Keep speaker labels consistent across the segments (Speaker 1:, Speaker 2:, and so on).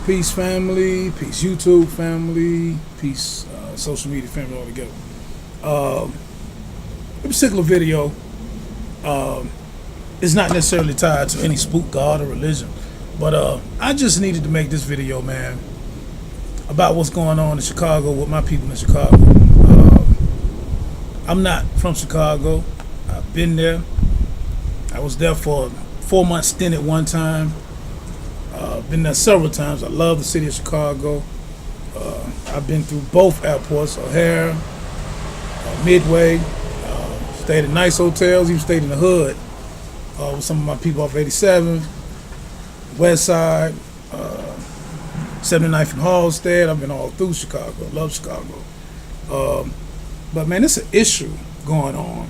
Speaker 1: Peace, family. Peace, YouTube family. Peace, social media family altogether. Um, this particular video is not necessarily tied to any spook god or religion, but I just needed to make this video, man, about what's going on in Chicago with my people in Chicago. I'm not from Chicago. I've been there. I was there for a 4-month stint at one time. Been there several times. I love the city of Chicago. I've been through both airports, O'Hare, Midway. Stayed in nice hotels. Even stayed in the hood with some of my people off 87, West Side, 79th and Halstead. I've been all through Chicago. Love Chicago. But man, it's an issue going on,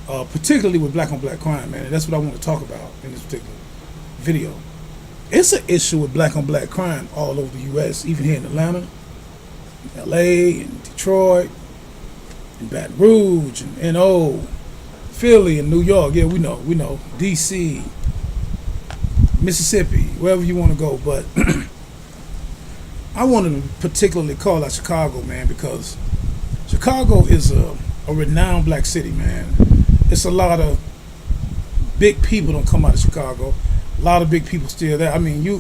Speaker 1: particularly with black on black crime, man. And that's what I want to talk about in this particular video. It's an issue with black on black crime all over the U.S., even here in Atlanta, L.A., and Detroit, and Baton Rouge, and N.O., Philly, and New York. Yeah, we know. D.C., Mississippi, wherever you want to go. But I wanted to particularly call out Chicago, man, because Chicago is a renowned black city, man. It's a lot of big people don't come out of Chicago. A lot of big people still there. I mean, the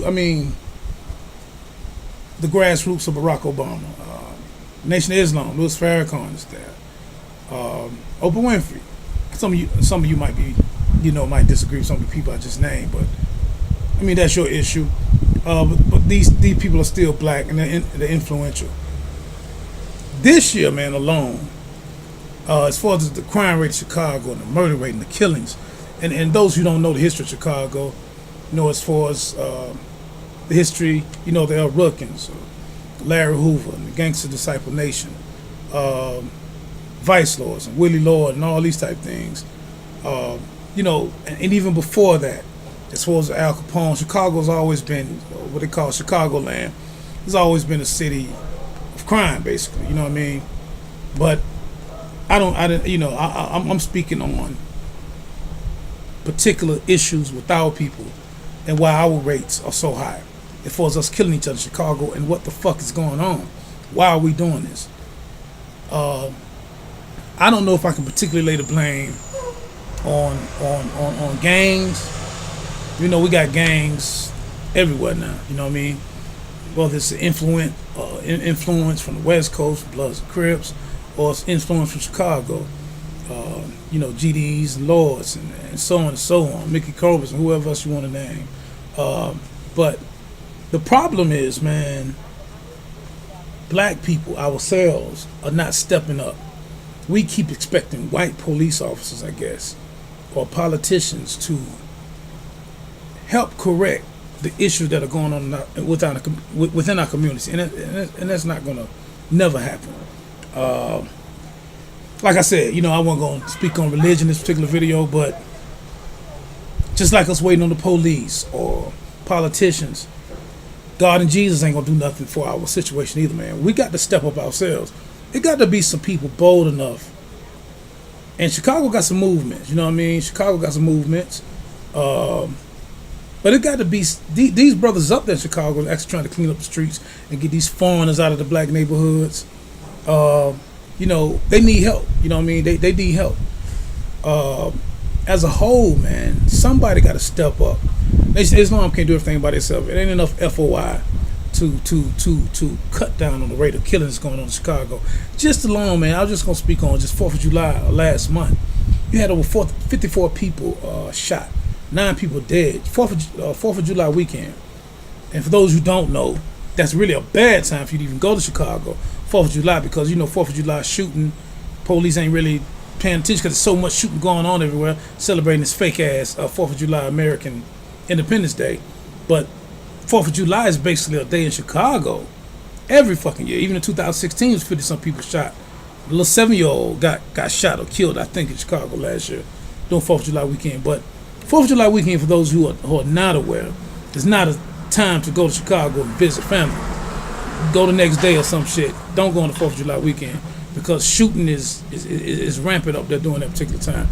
Speaker 1: grassroots of Barack Obama, Nation of Islam, Louis Farrakhan is there. Oprah Winfrey. Some of you might be, might disagree with some of the people I just named, but I mean that's your issue. But these people are still black and they're influential. This year, man, alone, as far as the crime rate in Chicago and the murder rate and the killings, and those who don't know the history of Chicago, as far as the history, the El Rookins, Larry Hoover, and the Gangster Disciple Nation, Vice Lords, and Willie Lord, and all these type things. And even before that, as far as Al Capone, Chicago's always been what they call Chicagoland. It's always been a city of crime, basically. You know what I mean? But I'm speaking on particular issues with our people and why our rates are so high as far as us killing each other in Chicago and what the fuck is going on. Why are we doing this? I don't know if I can particularly lay the blame on gangs. We got gangs everywhere now, you know what I mean? Whether it's influence from the West Coast, Bloods and Crips, or it's influence from Chicago, GDs and Lords and so on and so on, Mickey Cobras and whoever else you want to name. But the problem is, man, black people, ourselves, are not stepping up. We keep expecting white police officers, I guess, or politicians to help correct the issues that are going on within our community, and that's not going to never happen. Like I said, I wasn't going to speak on religion in this particular video, but just like us waiting on the police or politicians, God and Jesus ain't going to do nothing for our situation either, man. We got to step up ourselves. It got to be some people bold enough. And Chicago got some movements, you know what I mean? Chicago got some movements. But it got to be, these brothers up there in Chicago are actually trying to clean up the streets and get these foreigners out of the black neighborhoods. They need help. You know what I mean? They need help. As a whole, man, somebody got to step up. Islam can't do everything by themselves. It ain't enough FOI to cut down on the rate of killings going on in Chicago. Just alone, man, I was just going to speak on just 4th of July last month. You had over 54 people shot, 9 people dead. 4th of July weekend. And for those who don't know, that's really a bad time for you to even go to Chicago, 4th of July, because 4th of July shooting, police ain't really paying attention because there's so much shooting going on everywhere, celebrating this fake ass 4th of July American Independence Day. But 4th of July is basically a day in Chicago every fucking year. Even in 2016, was 50-some people shot. A little 7-year-old got shot or killed, I think, in Chicago last year during 4th of July weekend. But 4th of July weekend, for those who are not aware, is not a time to go to Chicago and visit family. Go the next day or some shit. Don't go on the 4th of July weekend because shooting is rampant up there during that particular time.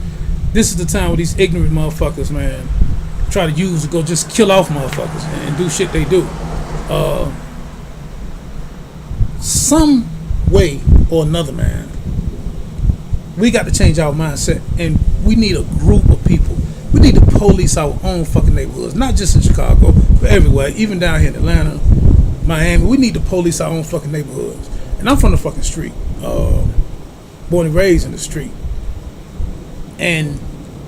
Speaker 1: This is the time where these ignorant motherfuckers, man, try to use to go just kill off motherfuckers and do shit they do. Some way or another, man, we got to change our mindset, and we need a group of people. We need to police our own fucking neighborhoods, not just in Chicago, but everywhere, even down here in Atlanta, Miami. We need to police our own fucking neighborhoods. And I'm from the fucking street, born and raised in the street. And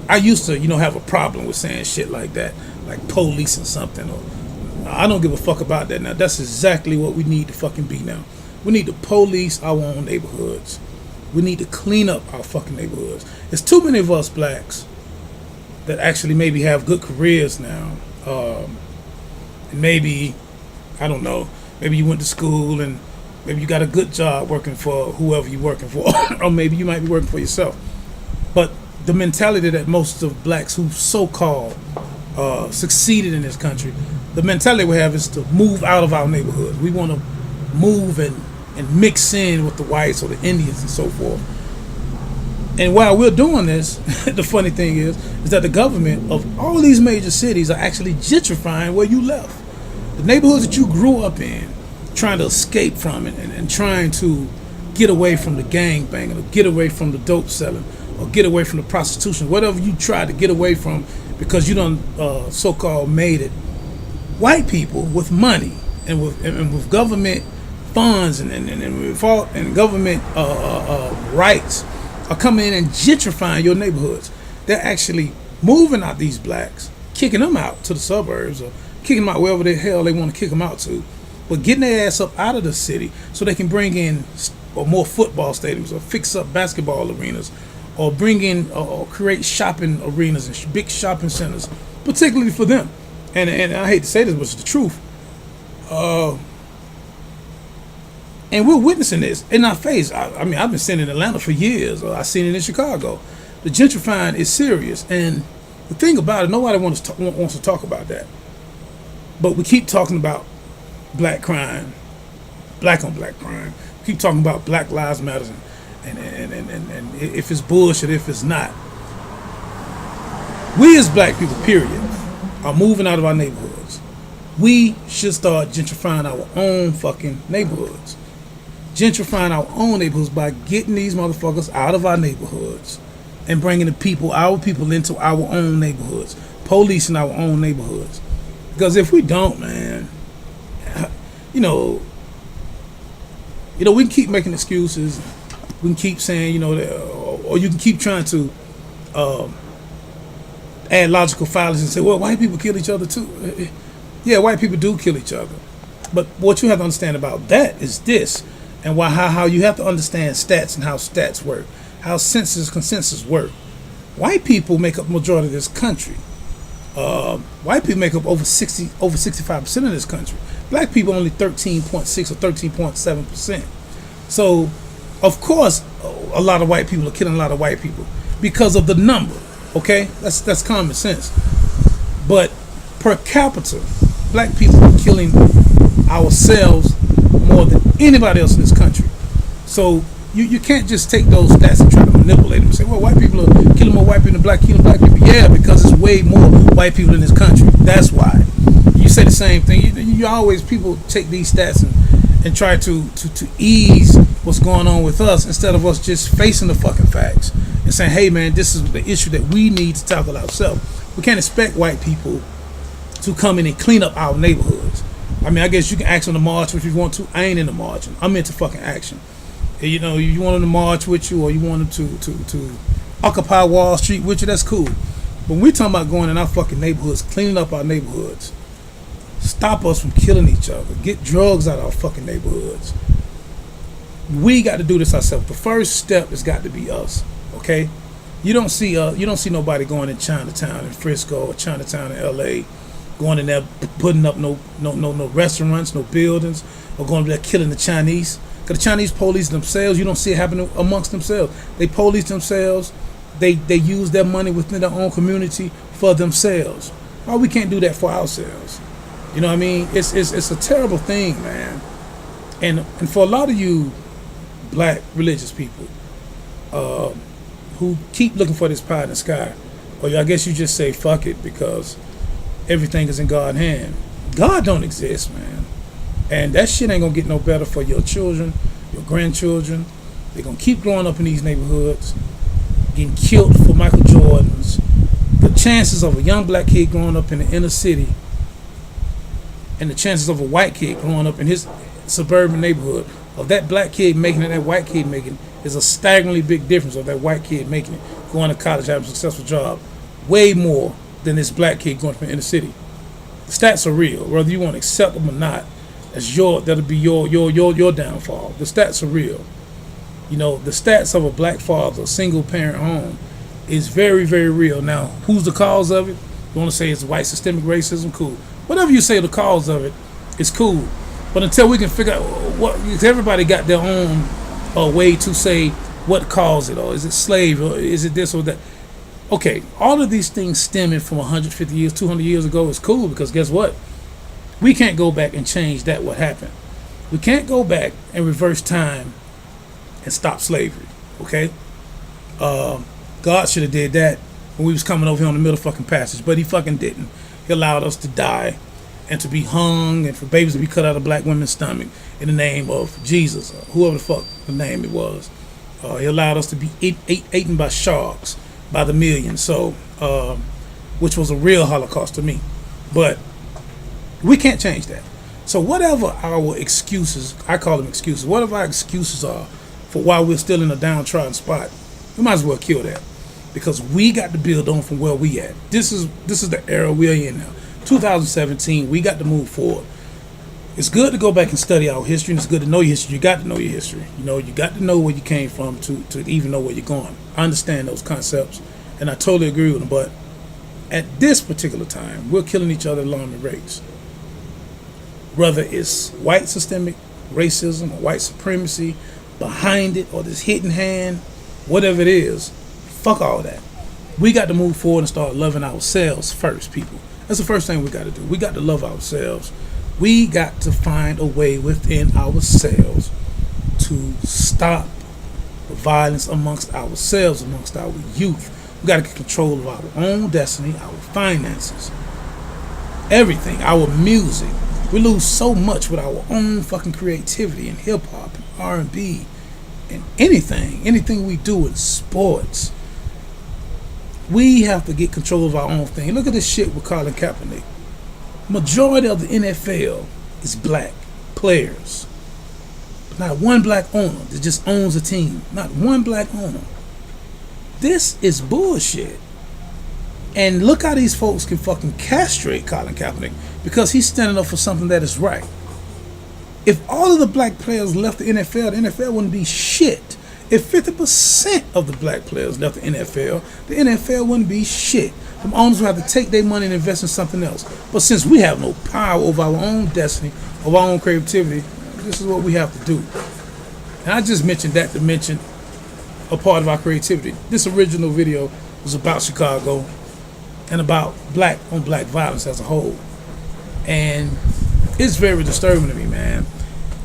Speaker 1: I used to, have a problem with saying shit like that, like policing something. Or I don't give a fuck about that now. That's exactly what we need to fucking be now. We need to police our own neighborhoods. We need to clean up our fucking neighborhoods. There's too many of us blacks that actually maybe have good careers now. And maybe, I don't know, maybe you went to school and maybe you got a good job working for whoever you're working for. Or maybe you might be working for yourself. But the mentality that most of blacks who so-called succeeded in this country, the mentality we have is to move out of our neighborhood. We want to move and mix in with the whites or the Indians and so forth. And while we're doing this, the funny thing is that the government of all these major cities are actually gentrifying where you left. The neighborhoods that you grew up in, trying to escape from it and trying to get away from the gang banging, or get away from the dope selling, or get away from the prostitution, whatever you tried to get away from because you done so-called made it. White people with money and with government funds and government rights are coming in and gentrifying your neighborhoods. They're actually moving out these blacks, kicking them out to the suburbs or kicking them out wherever the hell they want to kick them out to, but getting their ass up out of the city so they can bring in more football stadiums or fix up basketball arenas or bring in or create shopping arenas and big shopping centers, particularly for them. And I hate to say this, but it's the truth. And we're witnessing this in our face. I mean, I've been seeing it in Atlanta for years, or I've seen it in Chicago. The gentrifying is serious, and the thing about it, nobody wants to talk about that. But we keep talking about black crime, black on black crime. We keep talking about Black Lives Matter, and if it's bullshit, if it's not. We as black people, period, are moving out of our neighborhoods. We should start gentrifying our own fucking neighborhoods. Gentrifying our own neighborhoods by getting these motherfuckers out of our neighborhoods and bringing our people into our own neighborhoods, policing our own neighborhoods. Because if we don't, man, we can keep making excuses. We can keep saying, or you can keep trying to add logical fallacies and say, well, white people kill each other too. Yeah, white people do kill each other. But what you have to understand about that is this, and how you have to understand stats and how stats work, how consensus work. White people make up the majority of this country. White people make up over 65% of this country. Black people only 13.6 or 13.7%. So, of course, a lot of white people are killing a lot of white people because of the number. Okay, that's common sense. But per capita, black people are killing ourselves more than anybody else in this country. So you can't just take those stats and try to manipulate them and say, well, white people are killing more white people than black people. Yeah, because it's way more white people in this country. That's why. You say the same thing. You always, people take these stats and try to ease what's going on with us instead of us just facing the fucking facts and saying, hey man, this is the issue that we need to tackle ourselves. We can't expect white people to come in and clean up our neighborhoods. I mean, I guess you can ask on the march if you want to. I ain't in the marching. I'm into fucking action. And, you want them to march with you, or you want them to occupy Wall Street with you, that's cool. But when we talking about going in our fucking neighborhoods, cleaning up our neighborhoods, stop us from killing each other, get drugs out of our fucking neighborhoods. We got to do this ourselves. The first step has got to be us. Okay? You don't see nobody going in Chinatown in Frisco or Chinatown in LA, going in there putting up no restaurants, no buildings, or going there killing the Chinese. Because the Chinese police themselves, you don't see it happening amongst themselves. They police themselves. They use their money within their own community for themselves. Why we can't do that for ourselves? You know what I mean? It's a terrible thing, man. And for a lot of you black religious people who keep looking for this pie in the sky, or I guess you just say fuck it because everything is in God's hand. God don't exist, man. And that shit ain't gonna get no better for your children, your grandchildren. They're gonna keep growing up in these neighborhoods, getting killed for Michael Jordans. The chances of a young black kid growing up in the inner city and the chances of a white kid growing up in his suburban neighborhood, of that black kid making it, that white kid making it, is a staggeringly big difference of that white kid making it, going to college, having a successful job, way more than this black kid going from the inner city. The stats are real, whether you want to accept them or not. That'll be your downfall. The stats are real. You know, the stats of a black father, a single parent home, is very, very real. Now, who's the cause of it? You want to say it's white systemic racism? Cool. Whatever you say the cause of it, it's cool. But until we can figure out what, everybody got their own way to say what caused it, or is it slave, or is it this or that? Okay, all of these things stemming from 150 years, 200 years ago is cool, because guess what? We can't go back and change that what happened. We can't go back and reverse time and stop slavery, okay? God should have did that when we was coming over here on the middle fucking passage, but he fucking didn't. He allowed us to die and to be hung and for babies to be cut out of black women's stomach in the name of Jesus, or whoever the fuck the name it was. He allowed us to be eaten by sharks by the millions, so which was a real Holocaust to me. But we can't change that. So whatever our excuses, I call them excuses, whatever our excuses are for why we're still in a downtrodden spot, we might as well kill that, because we got to build on from where we at. This is the era we're in now. 2017, we got to move forward. It's good to go back and study our history, and it's good to know your history. You got to know your history. You know, you got to know where you came from to even know where you're going. I understand those concepts, and I totally agree with them, but at this particular time, we're killing each other at alarming rates. Whether it's white systemic racism or white supremacy behind it, or this hidden hand, whatever it is, fuck all that. We got to move forward and start loving ourselves first, people. That's the first thing we got to do. We got to love ourselves. We got to find a way within ourselves to stop the violence amongst ourselves, amongst our youth. We got to get control of our own destiny, our finances, everything, our music. We lose so much with our own fucking creativity and hip hop and R&B and anything we do in sports. We have to get control of our own thing. Look at this shit with Colin Kaepernick. Majority of the NFL is black players. Not one black owner that just owns a team. Not one black owner. This is bullshit. And look how these folks can fucking castrate Colin Kaepernick because he's standing up for something that is right. If all of the black players left the NFL wouldn't be shit. If 50% of the black players left the NFL wouldn't be shit. The owners would have to take their money and invest in something else. But since we have no power over our own destiny, of our own creativity, this is what we have to do. And I just mentioned that to mention a part of our creativity. This original video was about Chicago and about black on black violence as a whole. And it's very disturbing to me, man.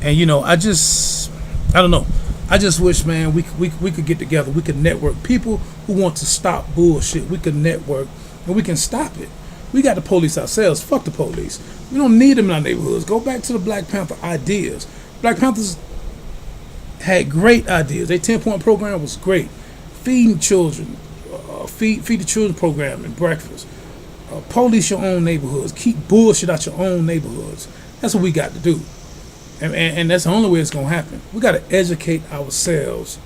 Speaker 1: And you know, I don't know. I just wish, man, we could get together. We could network. People who want to stop bullshit, we could network and we can stop it. We got the police ourselves. Fuck the police. We don't need them in our neighborhoods. Go back to the Black Panther ideas. Black Panthers had great ideas. Their 10-point program was great. Feeding children, feed the children program and breakfast. Police your own neighborhoods. Keep bullshit out your own neighborhoods. That's what we got to do. And that's the only way it's going to happen. We got to educate ourselves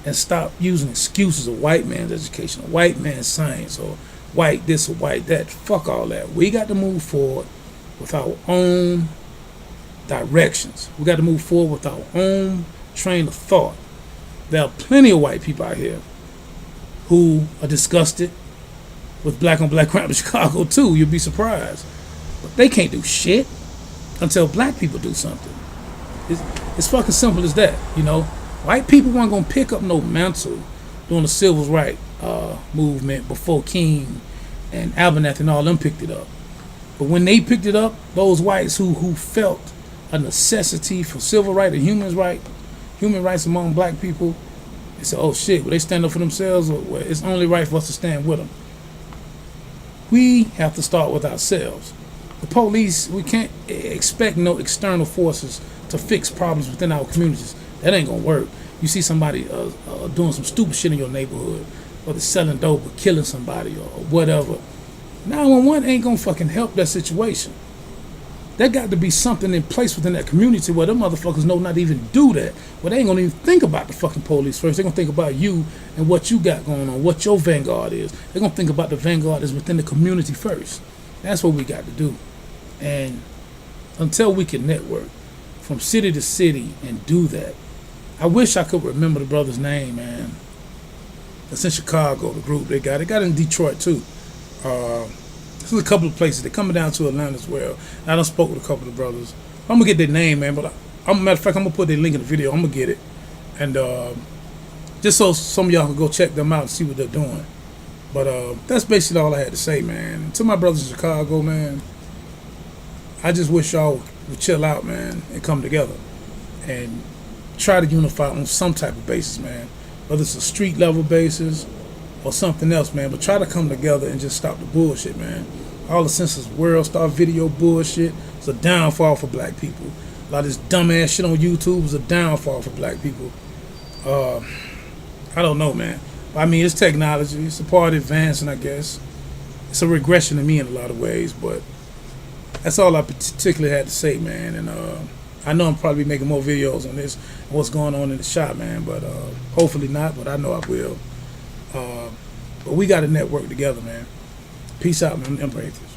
Speaker 1: and stop using excuses of white man's education, or white man's science, or white this or white that. Fuck all that. We got to move forward with our own directions. We got to move forward with our own train of thought. There are plenty of white people out here who are disgusted with black on black crime in Chicago too. You'll be surprised. But they can't do shit until black people do something. It's fucking simple as that, you know. White people weren't gonna pick up no mantle during the civil rights movement before King and Abernathy and all them picked it up. But when they picked it up, those whites who felt a necessity for civil rights and human rights among black people, they said, "Oh shit, will they stand up for themselves? Or it's only right for us to stand with them." We have to start with ourselves. The police, we can't expect no external forces to fix problems within our communities. That ain't gonna work. You see somebody doing some stupid shit in your neighborhood, whether selling dope or killing somebody or whatever. 911 ain't gonna fucking help that situation. There got to be something in place within that community where them motherfuckers know not to even do that. Well, they ain't gonna even think about the fucking police first. They're gonna think about you and what you got going on, what your vanguard is. They're gonna think about the vanguard is within the community first. That's what we got to do. And until we can network from city to city and do that, I wish I could remember the brother's name, man. It's in Chicago, the group they got. They got it in Detroit too. There's a couple of places. They're coming down to Atlanta as well. I done spoke with a couple of brothers. I'm gonna get their name, man. But matter of fact, I'm gonna put their link in the video. I'm gonna get it, and just so some of y'all can go check them out and see what they're doing. But that's basically all I had to say, man. And to my brothers in Chicago, man, I just wish y'all would chill out, man, and come together and try to unify on some type of basis, man. Whether it's a street level basis or something else, man, but try to come together and just stop the bullshit, man. All the senseless world star video bullshit is a downfall for black people. A lot of this dumbass shit on YouTube is a downfall for black people. I don't know, man. I mean, it's technology. It's a part of advancing, I guess. It's a regression to me in a lot of ways, but that's all I particularly had to say, man. And I know I'm probably making more videos on this and what's going on in the shop, man, but hopefully not, but I know I will. But we got to network together, man. Peace out, man. I'm Atheist.